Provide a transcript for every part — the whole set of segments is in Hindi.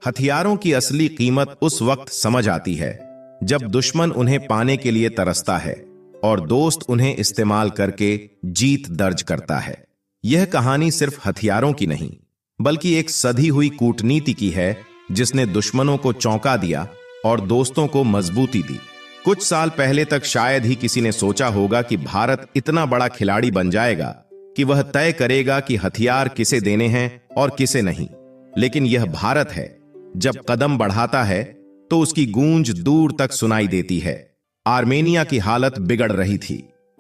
हथियारों की असली कीमत उस वक्त समझ आती है जब दुश्मन उन्हें पाने के लिए तरसता है और दोस्त उन्हें इस्तेमाल करके जीत दर्ज करता है। यह कहानी सिर्फ हथियारों की नहीं, बल्कि एक सधी हुई कूटनीति की है जिसने दुश्मनों को चौंका दिया और दोस्तों को मजबूती दी। कुछ साल पहले तक शायद ही किसी ने सोचा होगा कि भारत इतना बड़ा खिलाड़ी बन जाएगा कि वह तय करेगा कि हथियार किसे देने हैं और किसे नहीं। लेकिन यह भारत है, जब कदम बढ़ाता है तो उसकी गूंज दूर तक सुनाई देती है। आर्मेनिया की हालत बिगड़ रही थी।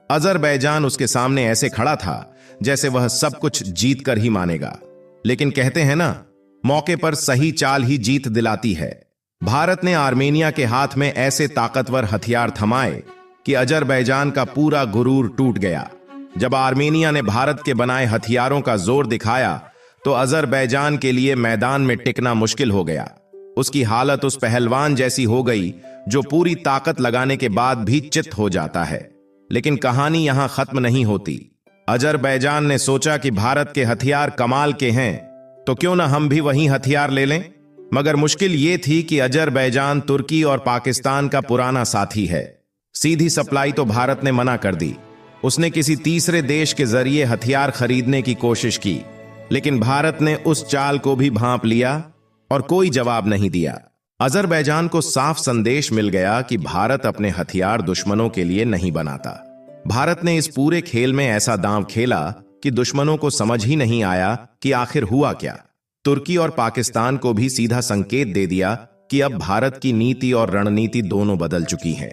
अजरबैजान उसके सामने ऐसे खड़ा था जैसे वह सब कुछ जीत कर ही मानेगा। लेकिन कहते हैं ना, मौके पर सही चाल ही जीत दिलाती है। भारत ने आर्मेनिया के हाथ में ऐसे ताकतवर हथियार थमाए कि अजरबैजान का पूरा गुरूर टूट गया। जब आर्मेनिया ने भारत के बनाए हथियारों का जोर दिखाया तो अजरबैजान के लिए मैदान में टिकना मुश्किल हो गया। उसकी हालत उस पहलवान जैसी हो गई जो पूरी ताकत लगाने के बाद भी चित हो जाता है। लेकिन कहानी यहां खत्म नहीं होती। अजरबैजान ने सोचा कि भारत के हथियार कमाल के हैं, तो क्यों ना हम भी वही हथियार ले लें। मगर मुश्किल यह थी कि अजरबैजान तुर्की और पाकिस्तान का पुराना साथी है। सीधी सप्लाई तो भारत ने मना कर दी। उसने किसी तीसरे देश के जरिए हथियार खरीदने की कोशिश की, लेकिन भारत ने उस चाल को भी भांप लिया और कोई जवाब नहीं दिया। अजरबैजान को साफ संदेश मिल गया कि भारत अपने हथियार दुश्मनों के लिए नहीं बनाता। भारत ने इस पूरे खेल में ऐसा दांव खेला कि दुश्मनों को समझ ही नहीं आया कि आखिर हुआ क्या। तुर्की और पाकिस्तान को भी सीधा संकेत दे दिया कि अब भारत की नीति और रणनीति दोनों बदल चुकी है।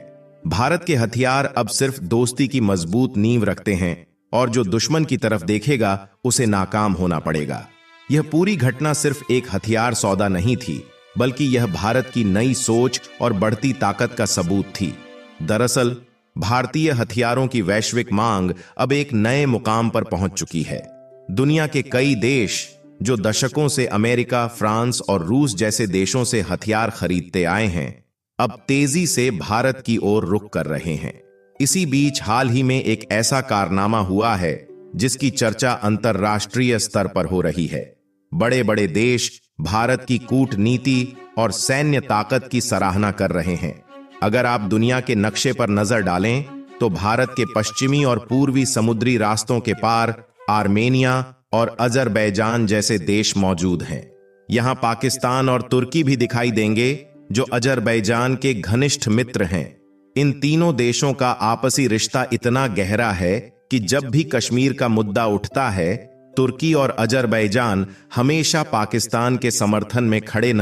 भारत के हथियार अब सिर्फ दोस्ती की मजबूत नींव रखते हैं और जो दुश्मन की तरफ देखेगा उसे नाकाम होना पड़ेगा। यह पूरी घटना सिर्फ एक हथियार सौदा नहीं थी, बल्कि यह भारत की नई सोच और बढ़ती ताकत का सबूत थी। दरअसल भारतीय हथियारों की वैश्विक मांग अब एक नए मुकाम पर पहुंच चुकी है। दुनिया के कई देश जो दशकों से अमेरिका, फ्रांस और रूस जैसे देशों से हथियार खरीदते आए हैं, अब तेजी से भारत की ओर रुख कर रहे हैं। इसी बीच हाल ही में एक ऐसा कारनामा हुआ है जिसकी चर्चा अंतर्राष्ट्रीय स्तर पर हो रही है। बड़े बड़े देश भारत की कूटनीति और सैन्य ताकत की सराहना कर रहे हैं। अगर आप दुनिया के नक्शे पर नजर डालें तो भारत के पश्चिमी और पूर्वी समुद्री रास्तों के पार आर्मेनिया और अजरबैजान जैसे देश मौजूद हैं। यहां पाकिस्तान और तुर्की भी दिखाई देंगे जो अजरबैजान के घनिष्ठ मित्र हैं। इन तीनों देशों का आपसी रिश्ता इतना गहरा है कि जब भी कश्मीर का मुद्दा उठता है, तुर्की और अजरबैजान हमेशा पाकिस्तान के समर्थन में खड़े